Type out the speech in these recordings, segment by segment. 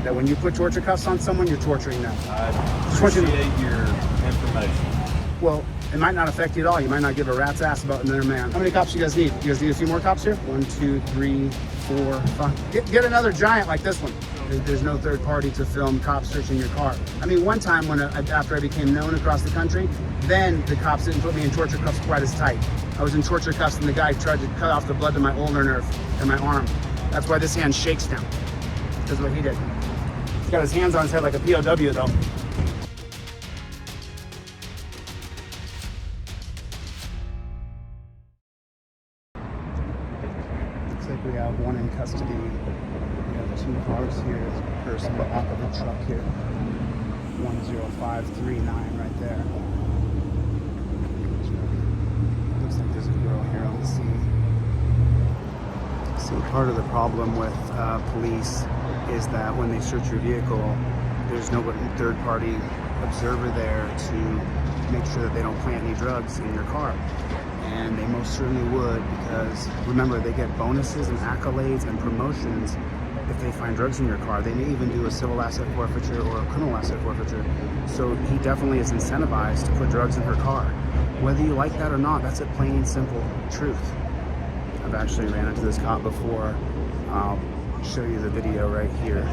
that when you put torture cuffs on someone, you're torturing them. I appreciate your information. Well, it might not affect you at all. You might not give a rat's ass about another man. How many cops do you guys need? You guys need a few more cops here? 1, 2, 3, 4, 5. Get another giant like this one. There's no third party to film cops searching your car. I mean, one time when after I became known across the country, then the cops didn't put me in torture cuffs quite as tight. I was in torture cuffs and the guy tried to cut off the blood to my ulnar nerve and my arm. That's why this hand shakes now. That's what he did. He's got his hands on his head like a POW though. Looks like we have one in custody. We have 2 cars here. There's a person in the back of the truck here. 10539 right there. Looks like there's a girl here on the scene. See, part of the problem with police is that when they search your vehicle, there's no third-party observer there to make sure that they don't plant any drugs in your car. And they most certainly would, because remember, they get bonuses and accolades and promotions if they find drugs in your car. They may even do a civil asset forfeiture or a criminal asset forfeiture. So he definitely is incentivized to put drugs in her car. Whether you like that or not, that's a plain and simple truth. I've actually ran into this cop before. I'll show you the video right here.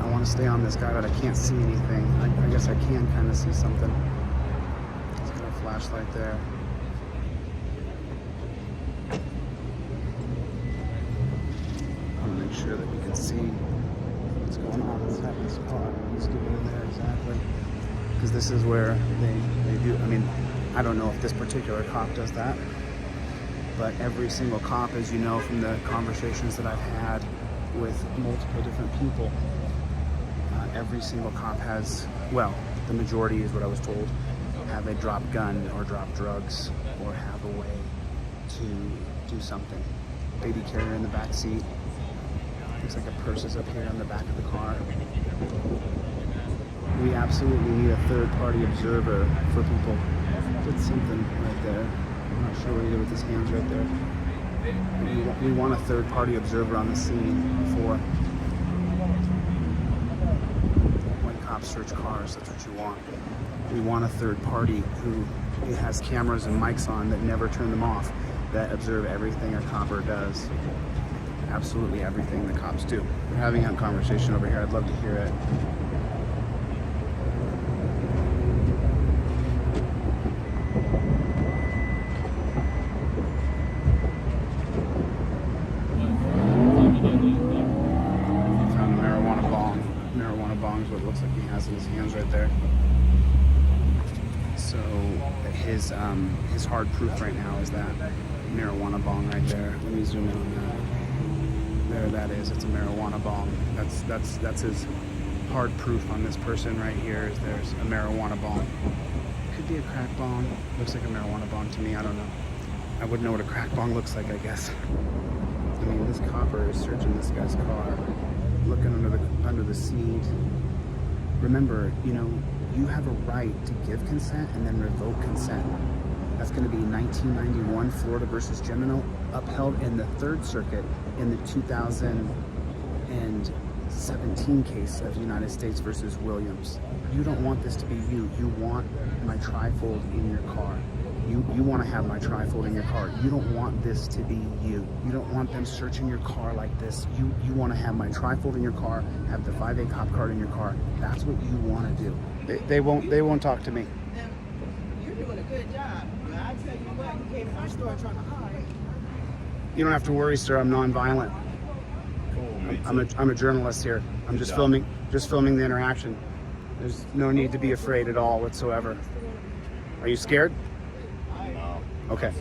I want to stay on this guy, but I can't see anything. I guess I can kind of see something. He's got a flashlight there. I want to make sure that we can see what's going on inside this car. What's doing in there exactly. Because this is where they do, I mean, I don't know if this particular cop does that, but every single cop, as you know from the conversations that I've had with multiple different people, every single cop has, well, the majority is what I was told, have a drop gun or drop drugs or have a way to do something. Baby carrier in the back seat. Looks like a purse is up here on the back of the car. We absolutely need a third-party observer for people. Did something right there. I'm not sure what he did with his hands right there. We want a third-party observer on the scene for when cops search cars. That's what you want. We want a third party who has cameras and mics on that never turn them off, that observe everything a copper does. Absolutely everything the cops do. We're having a conversation over here. I'd love to hear it. Found a marijuana bong. Marijuana bong is what it looks like he has in his hands right there. So his hard proof right now is that marijuana bong right there. Let me zoom in on that. There that is, it's a marijuana bong. That's his hard proof on this person right here, is there's a marijuana bong. Could be a crack bong. Looks like a marijuana bong to me, I don't know. I wouldn't know what a crack bong looks like, I guess. I mean, this copper is searching this guy's car, looking under the seat. Remember, you know, you have a right to give consent and then revoke consent. That's going to be 1991 Florida versus Gemino, upheld in the Third Circuit in the 2017 case of United States versus Williams. You don't want this to be you. You want my trifold in your car. You want to have my trifold in your car. You don't want this to be you. You don't want them searching your car like this. You want to have my trifold in your car, have the 5A cop card in your car. That's what you want to do. They won't talk to me. You're doing a good job. I tell you what, you came to my store trying to hide. You don't have to worry, sir. I'm non-violent. Cool, I'm a journalist here. I'm just filming the interaction. There's no need to be afraid at all whatsoever. Are you scared? No. Okay.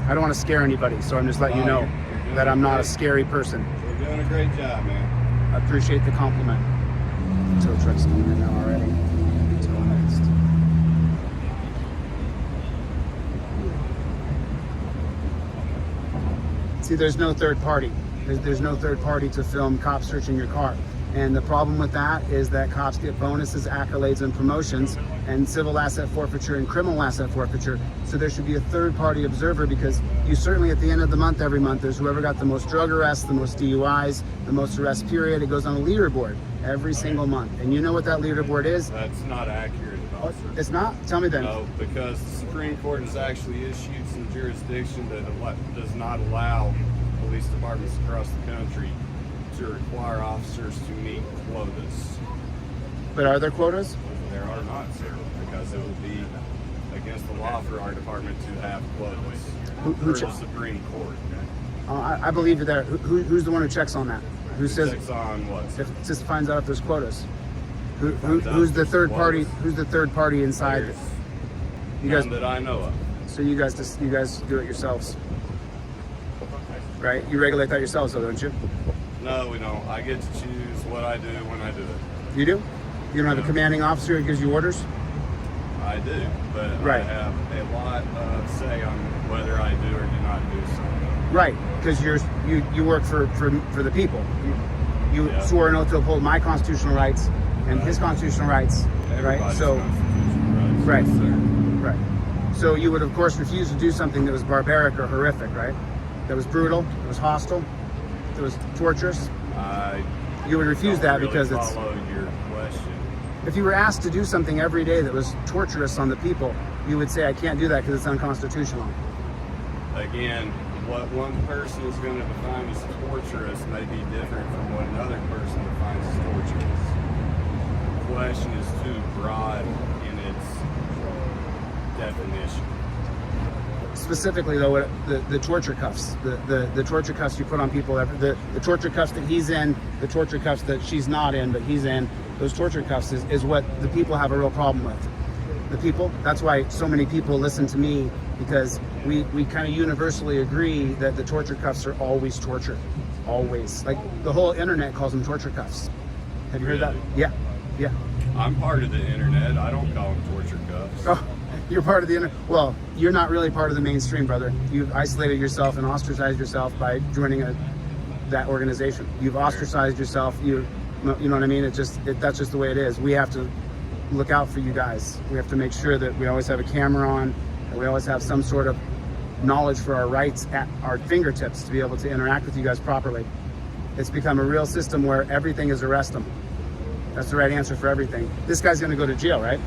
I don't want to scare anybody, so I'm just letting you know that I'm not a scary person. You're doing a great job, man. I appreciate the compliment. Tow truck's in here now already. Until next. See, there's no third party. There's no third party to film cops searching your car. And the problem with that is that cops get bonuses, accolades, and promotions, and civil asset forfeiture and criminal asset forfeiture. So there should be a third-party observer, because you certainly, at the end of the month, every month, there's whoever got the most drug arrests, the most DUIs, the most arrest period. It goes on a leaderboard every single month. And you know what that leaderboard is? That's not accurate, officer. It's not? Tell me then. No, because the Supreme Court has actually issued some jurisdiction that does not allow police departments across the country to require officers to meet quotas. But are there quotas? There are not, sir, because it would be against the law for our department to have quotas Who for the Supreme Court. I believe you there. Who's the one who checks on that? Who says Checks on what? if just finds out if there's quotas? Who's the third party? Who's the third party inside? There's You guys. none that I know of. So you guys do it yourselves, right? You regulate that yourselves, though, don't you? No, we don't. I get to choose what I do when I do it. You do? You don't have a commanding officer who gives you orders? I do, but Right. I have a lot of say on whether I do or do not do something. Right, because you work for the people. You Yeah. swore an oath to uphold my constitutional rights and his constitutional rights, right? Everybody's So, constitutional rights. right. Yes, sir. right. So you would, of course, refuse to do something that was barbaric or horrific, right? That was brutal, that was hostile, that was torturous. You would refuse don't that really because it's. follow your question. If you were asked to do something every day that was torturous on the people, you would say, I can't do that because it's unconstitutional. Again, what one person is going to define as torturous may be different from what another person defines as torturous. The question is too broad in its definition. Specifically, though, the torture cuffs, the torture cuffs you put on people, the torture cuffs that he's in, the torture cuffs that she's not in, but he's in, those torture cuffs is what the people have a real problem with. The people, that's why so many people listen to me, because we kind of universally agree that the torture cuffs are always torture. Always. Like, the whole internet calls them torture cuffs. Have you heard that? Really? Yeah. I'm part of the internet. I don't call them torture cuffs. Oh, you're part of the internet. Well, you're not really part of the mainstream, brother. You've isolated yourself and ostracized yourself by joining that organization. You've ostracized yourself. You know what I mean? That's just the way it is. We have to look out for you guys. We have to make sure that we always have a camera on, and we always have some sort of knowledge for our rights at our fingertips to be able to interact with you guys properly. It's become a real system where everything is arrest them. That's the right answer for everything. This guy's going to go to jail, right?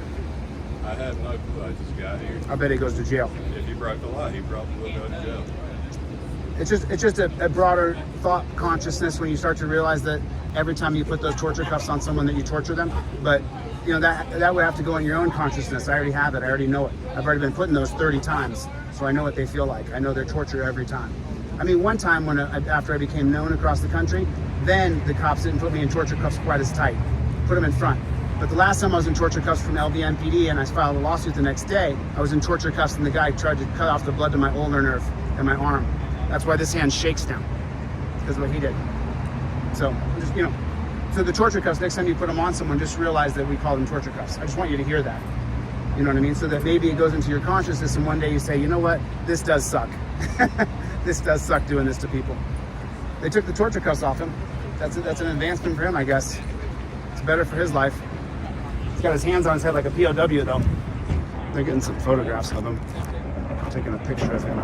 I have no clue. I just got here. I bet he goes to jail. If he broke the law, he probably will go to jail. It's just a broader thought consciousness when you start to realize that every time you put those torture cuffs on someone that you torture them. But you know, that would have to go in your own consciousness. I already have it. I already know it. I've already been putting those 30 times, so I know what they feel like. I know their torture every time. I mean, one time after I became known across the country, then the cops didn't put me in torture cuffs quite as tight. Put them in front. But the last time I was in torture cuffs from LVMPD and I filed a lawsuit the next day, I was in torture cuffs and the guy tried to cut off the blood to my ulnar nerve in my arm. That's why this hand shakes now, because of what he did. So, just, you know, so the torture cuffs, next time you put them on someone, just realize that we call them torture cuffs. I just want you to hear that. You know what I mean? So that maybe it goes into your consciousness and one day you say, you know what, this does suck. This does suck doing this to people. They took the torture cuffs off him. That's an advancement for him, I guess. It's better for his life. He's got his hands on his head like a POW though. They're getting some photographs of him. I'm taking a picture of him.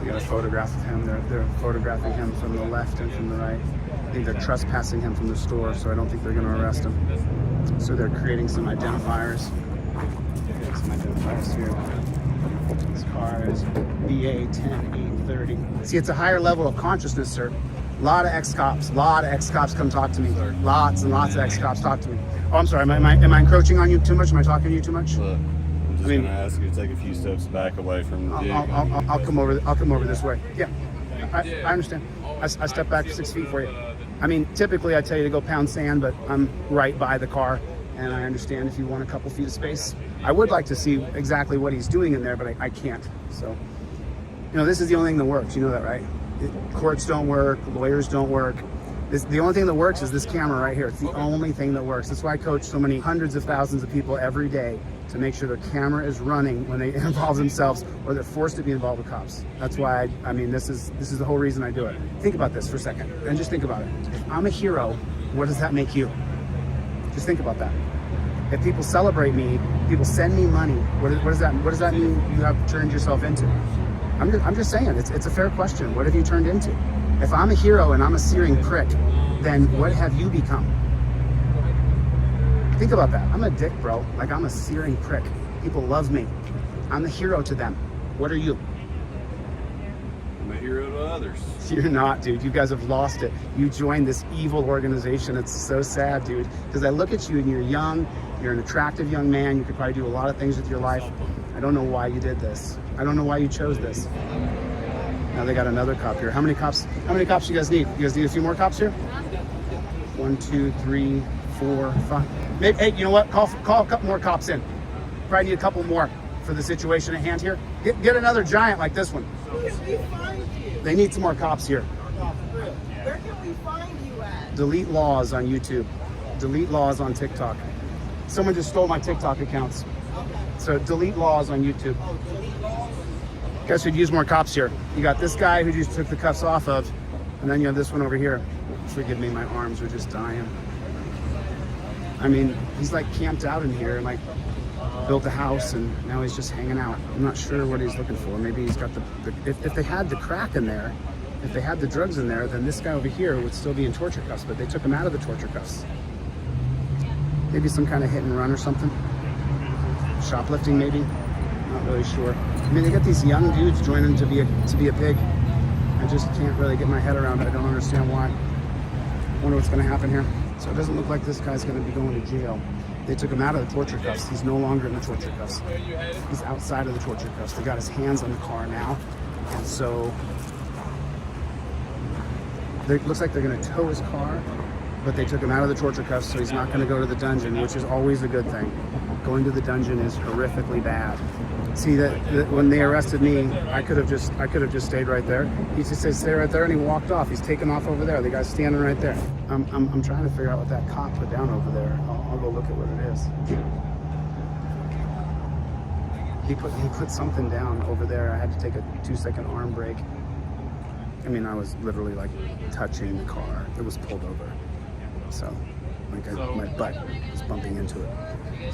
They got a photograph of him. They're photographing him from the left and from the right. I think they're trespassing him from the store, so I don't think they're going to arrest him. So they're creating some identifiers. Some identifiers here. This car is BA 10830. See, it's a higher level of consciousness, sir. A lot of ex-cops come talk to me. Lots and lots of ex-cops talk to me. Oh, I'm sorry. Am I encroaching on you too much? Am I talking to you too much? Look, I'm just going to ask you to take a few steps back away from the vehicle. I'll come over this way. Yeah, I understand. I step back 6 feet for you. I mean, typically I tell you to go pound sand, but I'm right by the car, and I understand if you want a couple feet of space. I would like to see exactly what he's doing in there, but I can't. So, you know, this is the only thing that works. You know that, right? Courts don't work. Lawyers don't work. The only thing that works is this camera right here. It's the only thing that works. That's why I coach so many hundreds of thousands of people every day to make sure their camera is running when they involve themselves or they're forced to be involved with cops. That's why, I mean, this is the whole reason I do it. Think about this for a second and just think about it. If I'm a hero, what does that make you? Just think about that. If people celebrate me, people send me money, what does that mean you have turned yourself into? I'm just saying, it's a fair question. What have you turned into? If I'm a hero and I'm a searing prick, then what have you become? Think about that. I'm a dick, bro. Like, I'm a searing prick. People love me. I'm the hero to them. What are you? I'm a hero to others. You're not, dude. You guys have lost it. You joined this evil organization. It's so sad, dude. Because I look at you and you're young. You're an attractive young man. You could probably do a lot of things with your life. I don't know why you did this. I don't know why you chose this. Now they got another cop here. How many cops you guys need? You guys need a few more cops here? 1, 2, 3, 4, 5. Maybe, hey, you know what? Call a couple more cops in. Probably need a couple more for the situation at hand here. Get another giant like this one. Where can we find you? They need some more cops here. Where can we find you at? Delete Lawz on YouTube. Delete Lawz on TikTok. Someone just stole my TikTok accounts. So delete Lawz on YouTube. Guess who'd use more cops here? You got this guy who just took the cuffs off of, and then you have this one over here. Forgive me, my arms are just dying. I mean, he's like camped out in here and like built a house and now he's just hanging out. I'm not sure what he's looking for. Maybe he's got if they had the crack in there, if they had the drugs in there, then this guy over here would still be in torture cuffs, but they took him out of the torture cuffs. Maybe some kind of hit and run or something. Shoplifting maybe, not really sure. I mean, they got these young dudes joining to be a pig. I just can't really get my head around it. I don't understand why. Wonder what's gonna happen here. So it doesn't look like this guy's gonna be going to jail. They took him out of the torture cuffs. He's no longer in the torture cuffs. He's outside of the torture cuffs. They got his hands on the car now. And so it looks like they're gonna tow his car, but they took him out of the torture cuffs, so he's not gonna go to the dungeon, which is always a good thing. Going to the dungeon is horrifically bad. See that when they arrested me, I could have just stayed right there. He just said stay right there, and he walked off. He's taken off over there. The guy's standing right there. I'm trying to figure out what that cop put down over there. I'll go look at what it is. He put something down over there. I had to take a 2-second arm break. I mean, I was literally like touching the car. It was pulled over, so like my butt was bumping into it.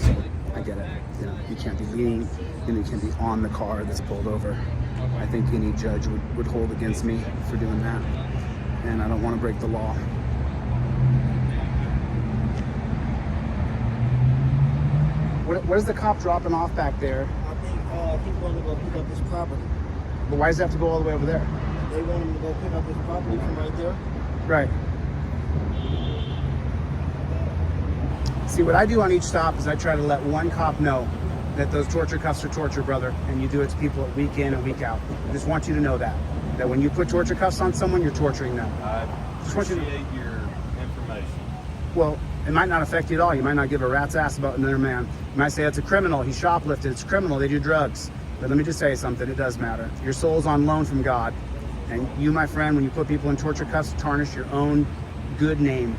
So I get it. You know, you can't be leaning, you can't be on the car that's pulled over. I think any judge would hold against me for doing that, and I don't want to break the law. What is the cop dropping off back there? I think want to go pick up his property. But why does it have to go all the way over there? They want him to go pick up his property from right there. Right. See, what I do on each stop is I try to let one cop know that those torture cuffs are torture, brother, and you do it to people week in and week out. I just want you to know that when you put torture cuffs on someone, you're torturing them. I appreciate your information. Well, it might not affect you at all. You might not give a rat's ass about another man. You might say it's a criminal, he shoplifted, it's criminal, they do drugs. But let me just say something, it does matter. Your soul's on loan from God. And you, my friend, when you put people in torture cuffs, tarnish your own good name.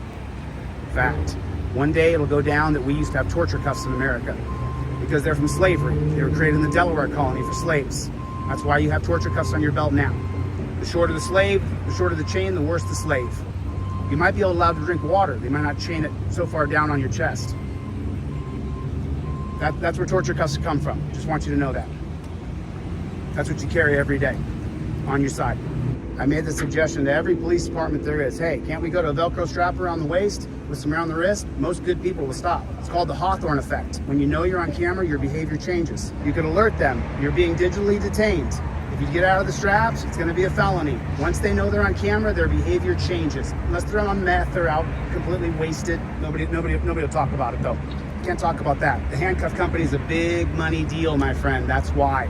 Fact. One day it'll go down that we used to have torture cuffs in America because they're from slavery. They were created in the Delaware colony for slaves. That's why you have torture cuffs on your belt now. The shorter the slave, the shorter the chain, the worse the slave. You might be allowed to drink water. They might not chain it so far down on your chest. That's where torture cuffs come from. Just want you to know that. That's what you carry every day on your side. I made the suggestion to every police department there is, hey, can't we go to a Velcro strap around the waist with some around the wrist? Most good people will stop. It's called the Hawthorne effect. When you know you're on camera, your behavior changes. You can alert them, you're being digitally detained. If you get out of the straps, it's gonna be a felony. Once they know they're on camera, their behavior changes. Unless they're on meth, they're out completely wasted. Nobody will talk about it though. Can't talk about that. The handcuff company is a big money deal, my friend. That's why.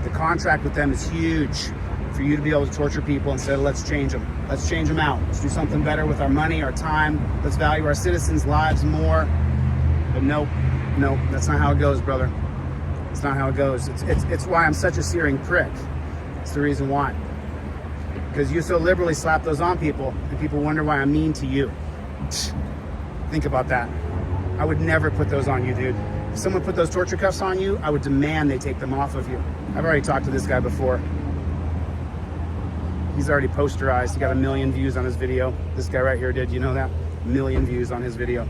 The contract with them is huge. For you to be able to torture people instead of let's change them. Let's change them out. Let's do something better with our money, our time. Let's value our citizens' lives more. But nope, that's not how it goes, brother. It's not how it goes. It's why I'm such a searing prick. It's the reason why. Because you so liberally slap those on people Do people wonder why I'm mean to you? Think about that. I would never put those on you, dude. If someone put those torture cuffs on you, I would demand they take them off of you. I've already talked to this guy before. He's already posterized. He got 1 million views on his video. This guy right here did, you know that? 1 million views on his video.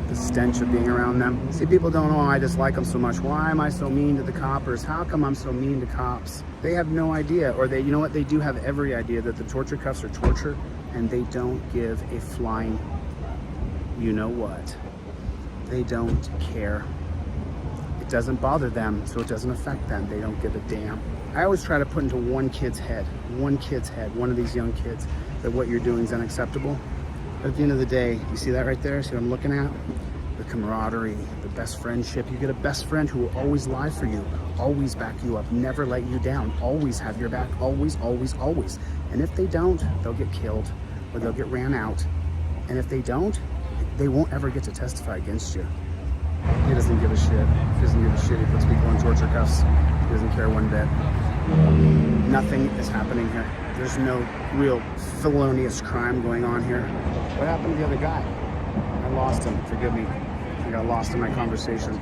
The stench of being around them. See, people don't know I dislike them so much. Why am I so mean to the coppers? How come I'm so mean to cops? They have no idea, or they, you know what? They do have every idea that the torture cuffs are torture, and they don't give a flying, you know what? They don't care. It doesn't bother them, so it doesn't affect them. They don't give a damn. I always try to put into one kid's head, one of these young kids, that what you're doing is unacceptable. But at the end of the day, you see that right there? See what I'm looking at? The camaraderie, the best friendship. You get a best friend who will always lie for you, always back you up, never let you down, always have your back, always, always, always. And if they don't, they'll get killed or they'll get ran out. And if they don't, they won't ever get to testify against you. He doesn't give a shit. He doesn't give a shit. He puts people in torture cuffs. He doesn't care one bit. Nothing is happening here. There's no real felonious crime going on here. What happened to the other guy? I lost him. Forgive me. I got lost in my conversation.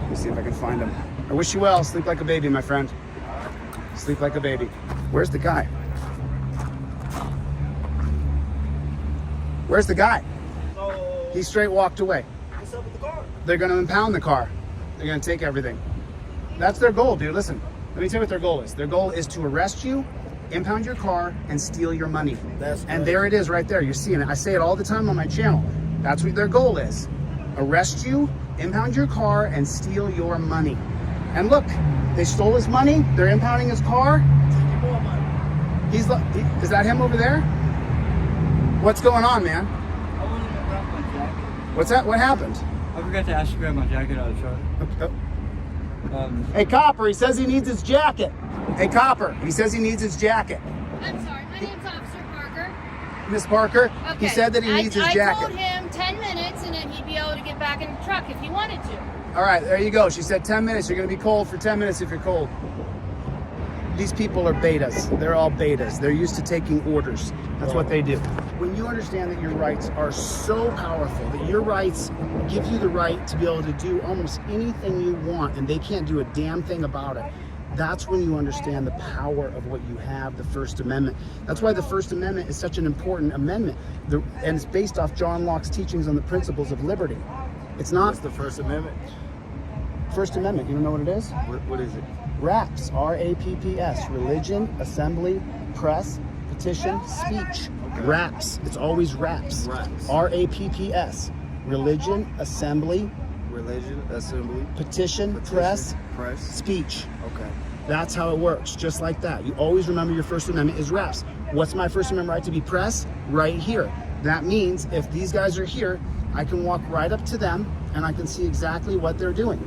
Let me see if I can find him. I wish you well. Sleep like a baby, my friend. Sleep like a baby. Where's the guy? Where's the guy? He straight walked away. What's up with the car? They're going to impound the car. They're going to take everything. That's their goal, dude. Listen, let me tell you what their goal is. Their goal is to arrest you, impound your car, and steal your money. And there it is right there. You're seeing it. I say it all the time on my channel. That's what their goal is. Arrest you, impound your car, and steal your money. And look, they stole his money. They're impounding his car. More money. Is that him over there? What's going on, man? I wanted to grab my jacket. What's that? What happened? I forgot to ask to grab my jacket out of the truck. Hey, Copper, he says he needs his jacket. Hey, Copper, he says he needs his jacket. I'm sorry, my name's Officer Parker. Miss Parker, Okay. he said that he needs his I jacket. told him 10 minutes and then he'd be able to get back in the truck if he wanted to. All right, there you go. She said 10 minutes. You're going to be cold for 10 minutes if you're cold. These people are betas. They're all betas. They're used to taking orders. That's what they do. When you understand that your rights are so powerful, that your rights give you the right to be able to do almost anything you want, and they can't do a damn thing about it, that's when you understand the power of what you have, the First Amendment. That's why the First Amendment is such an important amendment. And it's based off John Locke's teachings on the principles of liberty. It's not... What's the First Amendment? First Amendment, you don't know what it is? What is it? RAPS, R-A-P-P-S, religion, assembly, press, petition, speech. RAPS, it's always RAPS. RAPS. R-A-P-P-S, religion, assembly, Religion, assembly, petition, press, speech. Okay. That's how it works, just like that. You always remember your First Amendment is RAPS. What's my First Amendment right to be press? Right here. That means if these guys are here, I can walk right up to them and I can see exactly what they're doing.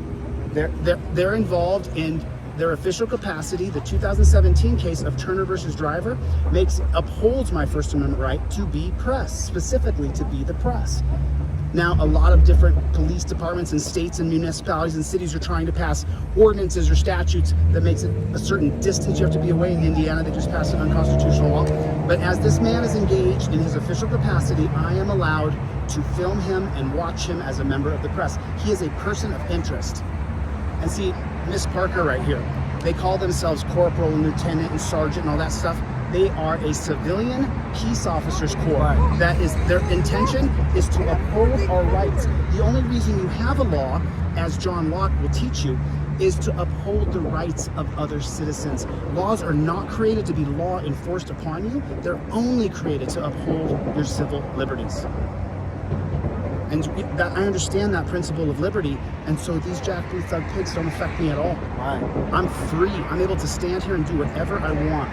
They're involved in their official capacity. The 2017 case of Turner versus Driver upholds my First Amendment right to be press, specifically to be the press. Now, a lot of different police departments and states and municipalities and cities are trying to pass ordinances or statutes that makes it a certain distance you have to be away. In Indiana, they just passed an unconstitutional law. But as this man is engaged in his official capacity, I am allowed to film him and watch him as a member of the press. He is a person of interest. And see, Miss Parker right here, they call themselves corporal and lieutenant and sergeant and all that stuff. They are a civilian peace officers corps. That is, their intention is to uphold our rights. The only reason you have a law, as John Locke will teach you, is to uphold the rights of other citizens. Laws are not created to be law enforced upon you. They're only created to uphold your civil liberties. And I understand that principle of liberty, and so these jackboot thug pigs don't affect me at all. Right. I'm free. I'm able to stand here and do whatever I want.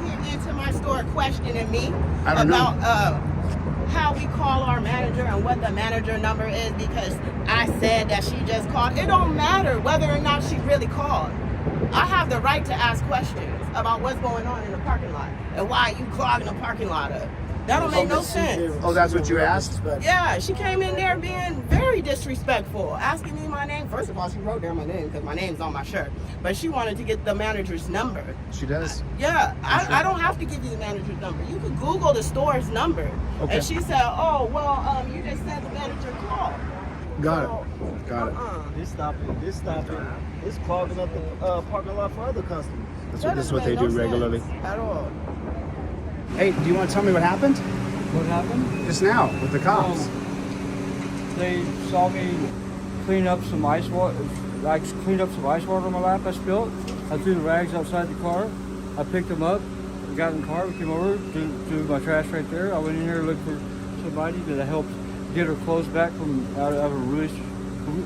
You came into my store questioning me I don't know. about how we call our manager and what the manager number is because I said that she just called. It don't matter whether or not she really called. I have the right to ask questions about what's going on in the parking lot and why you clogging the parking lot up. That don't make no sense. Oh, that's what you asked? Yeah, she came in there being very disrespectful, asking me my name. First of all, she wrote down my name because my name's on my shirt. But she wanted to get the manager's number. She does? Yeah, I don't have to give you the manager's number. You could Google the store's number. Okay. And she said, oh, well, you just said the manager called. Got So, it. Got it. This stopping. It's clogging up the parking lot for other customers. This is what they do regularly. At all. Hey, do you want to tell me what happened? What happened? Just now with the cops. They saw me clean up some ice water. I cleaned up some ice water on my lap I spilled. I threw the rags outside the car. I picked them up, got in the car, we came over, threw my trash right there. I went in there, looked for somebody that helped get her clothes back from out of a really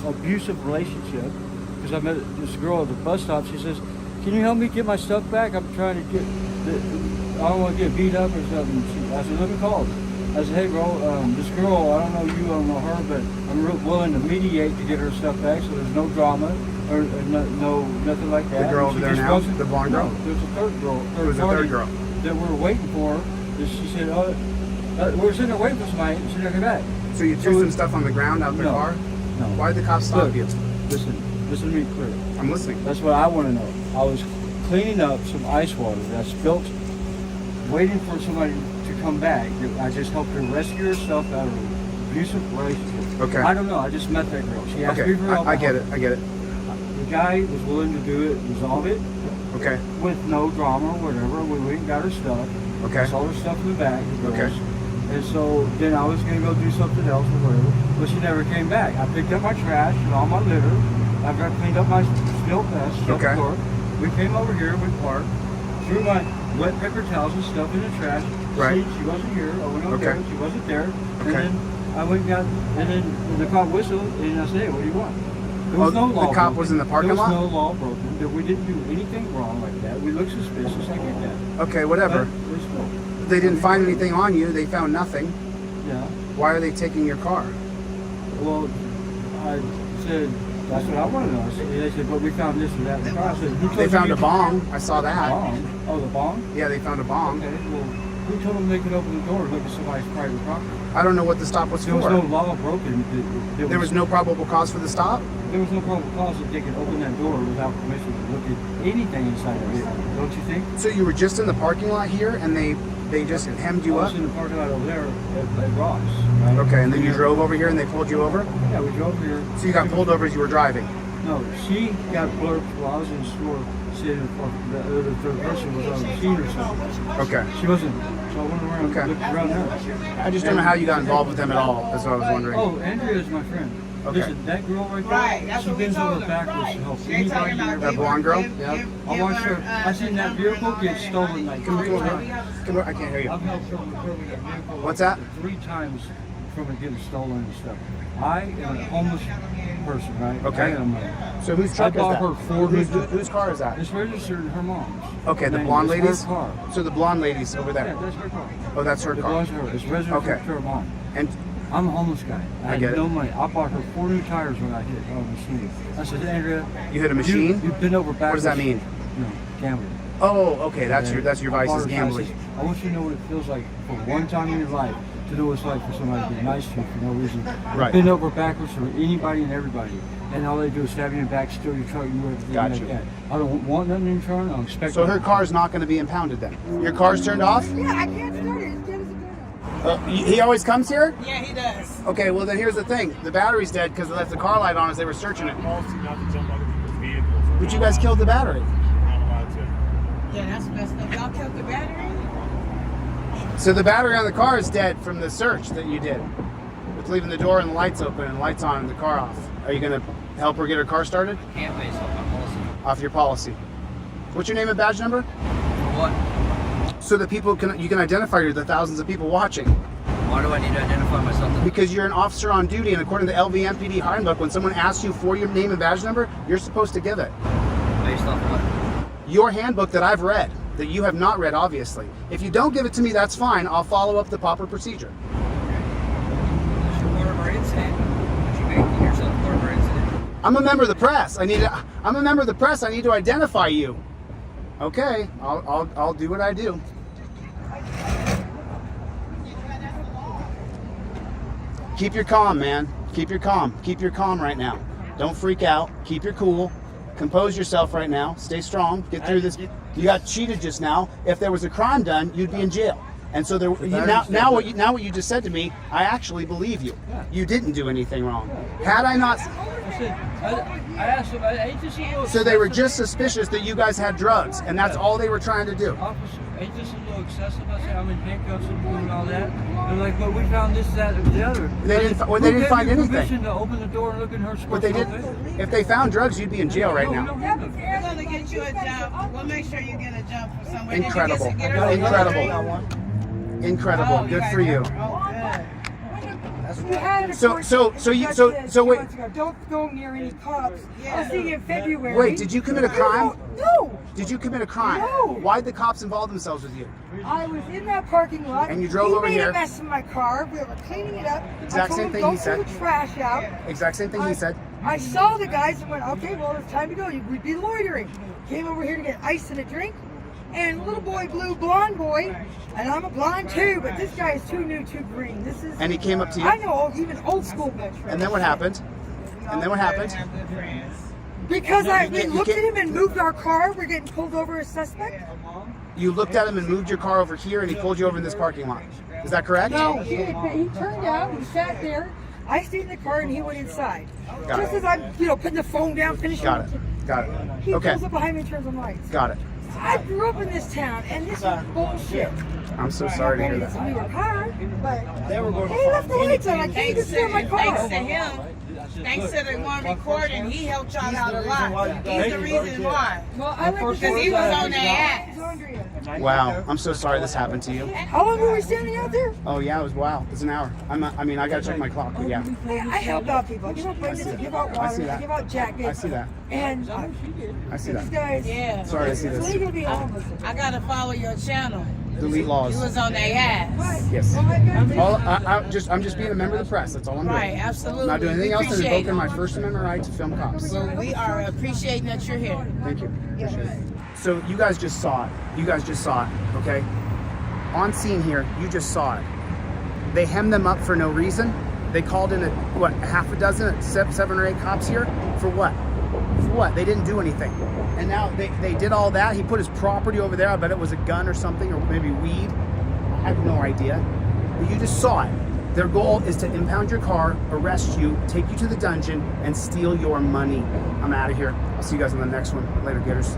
abusive relationship. Because I met this girl at the bus stop. She says, "Can you help me get my stuff back? I'm trying to get, I don't want to get beat up or something." I said, "Let me call her." I said, "Hey, bro, this girl, I don't know you, I don't know her, but I'm real willing to mediate to get her stuff back, so there's no drama or nothing like that." The girl over there now? The blonde girl? No, there's a third girl. There was a third girl. That we're waiting for. She said, we're sitting there waiting for somebody. She never came back. So you threw some stuff on the ground out the No. car? No. Why did the cops stop Look, you? Listen to me clear. I'm listening. That's what I want to know. I was cleaning up some ice water that I spilt, waiting for somebody to come back. I just helped her rescue herself out of an abusive relationship. Okay. I don't know. I just met that girl. She asked Okay, me for help. I get it. I get it. The guy was willing to do it, resolve it Okay. with no drama or whatever. We went and got her stuff. Okay. Saw her stuff in the back. the Okay. girls. And so then I was going to go do something else or whatever, but she never came back. I picked up my trash and all my litter. After I cleaned up my spilled mess, Okay. floor, we came over here, we parked, threw my wet paper towels and stuff in the trash. Right. She wasn't here. I went over Okay. there. She wasn't there. And Okay. then I went and got, and then the cop whistled, and I said, "Hey, what do you want?" There was Oh, no law the cop broken. was in the parking There was lot? no law broken. That we didn't do anything wrong like that. We looked suspicious. I get that. Okay, whatever. But we're still, They didn't find anything on you. They found nothing. yeah. Why are they taking your car? Well, I said, that's what I want to know. They said, but we found this and that in the car. I said, who told They you found you a bong. I saw that. Bong? Oh, the bong? Yeah, they found a bong. Okay, well, who told them they could open the door and look at somebody's private property? I don't know what the stop was There was no for. law broken. There was no probable cause for the stop? There was no probable cause that they could open that door without permission to look at anything inside the vehicle. Don't you think? So you were just in the parking lot here and they just hemmed you I up? was in the parking lot over there at Ross. Right? Okay, and then you drove over here and they pulled you over? Yeah, we drove here. So you got pulled over as you were driving? No, she got blurred while I was in the store sitting in front. The other third person was on the machine or something. Okay. She wasn't. So I went around Okay. and looked around there. I just don't know how you got involved with them at all. That's what I was wondering. Oh, Andrea is my friend. Okay. Listen, that girl right there, Right, that's she what we bends told over her. backwards Right. to help She ain't talking anybody. about That blonde girl? Yeah. I watched her. I seen that vehicle get stolen like Come 3 over times. here. Come over. I can't hear you. I've helped her recover that vehicle. What's that? 3 times from it getting stolen and stuff. I am a homeless person, right? Okay. I am So whose truck I bought is that? her 4 Whose car is that? It's registered in her mom's. Okay, the name. blonde It's ladies? Her car. So the blonde ladies over Yeah, there. that's her car. Oh, that's her It car. belongs to her. It's registered Okay. to her mom. And I'm a homeless guy. I had get it. no money. I bought her 4 new tires when I hit on a machine. I said, Andrea, you hit a machine? You've been over backwards. What does that mean? No, gambling. Oh, okay. That's your I vice bought is her gambling. tires. I want you to know what it feels like for one time in your life to know what it's like for somebody to be nice to you for no reason. Right. Bend over backwards for anybody and everybody. And all they do is stab you in the back, steal your truck, and do everything Gotcha. like that. I don't want nothing in return. I don't expect So her nothing. car's not going to be impounded then. Your car's turned off? Yeah, I can't start it. It's Dennis He always comes here? Yeah, he does. Okay, well then here's the thing. The battery's dead because they left the car light on as they were searching it. Policy not to jump other people's vehicles. But you guys killed the battery. We're not allowed to. Yeah, that's messed up. Y'all killed the battery? So the battery on the car is dead from the search that you did. With leaving the door and the lights open and the lights on and the car off. Are you going to help her get her car started? Can't base off my policy. Off your policy. What's your name and badge number? For what? So that people you can identify you, the thousands of people watching. Why do I need to identify myself? Because you're an officer on duty, and according to the LVMPD handbook, when someone asks you for your name and badge number, you're supposed to give it. Based off of what? Your handbook that I've read, that you have not read, obviously. If you don't give it to me, that's fine. I'll follow up the proper procedure. That's your part of our incident. But you making yourself part of our incident. I'm a member of the press. I'm a member of the press. I need to identify you. Okay, I'll do what I do. Keep your calm, man. Keep your calm. Keep your calm right now. Don't freak out. Keep your cool. Compose yourself right now. Stay strong. Get through this. You got cheated just now. If there was a crime done, you'd be in jail. And so now what you just said to me, I actually believe you. You didn't do anything wrong. Had I not, I asked him, ain't this a little so they were just suspicious that you guys had drugs, and that's all they were trying to do. Officer, ain't this a little excessive? I said, I'm in handcuffs and doing all that. They're like, but we found this, that, and the other. They didn't find anything. Permission to open the door and look in her But they didn't. If they found drugs, you'd be in jail right now. We're gonna get you a jump. We'll make sure you get a jump for somewhere. Incredible. Did you get her Incredible. Incredible. Oh, Good for you. We had a So court you judge so said so 2 wait months ago, don't go near any cops. I'll see you in February. wait. Did you commit a crime? No. Did you commit a crime? No. Why'd the cops involve themselves with you? I was in that parking lot. And you drove over He here. made a mess in my car. We were cleaning it up. Exact I told same him, thing go he said. throw the trash out. Exact same thing he said. I saw the guys and went, okay, well, it's time to go. We'd be loitering. Came over here to get ice and a drink. And little boy, blonde boy, and I'm a blonde too, but this guy is too new, too green. This is. And he came up to you. I know, even old school. And then what happened? And then what happened? Because we you looked at can't- him and moved our car. We're getting pulled over as suspect. You looked at him and moved your car over here, and he pulled you over in this parking lot. Is that correct? No, he turned out, he sat there. I stayed in the car and he went inside. Got Just it. as I'm, putting the phone down, finishing. Got it. Got it. He Okay. pulls up behind me and turns on lights. Got it. I grew up in this town, and this is bullshit. I'm so sorry to hear It's a that. newer car, but They were going he left the lights on. I can't even see my car. Thanks to him. Thanks to the one recording, he helped y'all out a lot. He's the reason why. Well, I like to Because he was on their ass. Wow. I'm so sorry this happened to you. How long were we standing out there? Oh yeah, it was wow. It's an hour. I gotta check my clock, but yeah. I help out people. I give out blankets, I give out I see water, I that. give out jackets. I see that. And I see these that. guys, Yeah. Sorry to see it's this. legal to be homeless. I gotta follow your channel. Delete He laws. was on their ass. Yes. Well, I'm just being a member of the press. That's all I'm doing. Right, absolutely. I'm not doing anything We else than appreciate invoking my it. First Amendment right to film cops. Well, we are appreciating that you're here. Thank you. Appreciate it. So you guys just saw it. You guys just saw it, okay? On scene here, you just saw it. They hemmed them up for no reason. They called in half a dozen, 7 or 8 cops here for what? For what? They didn't do anything. And now they did all that. He put his property over there. I bet it was a gun or something, or maybe weed. I have no idea. But you just saw it. Their goal is to impound your car, arrest you, take you to the dungeon, and steal your money. I'm out of here. I'll see you guys on the next one. Later, getters.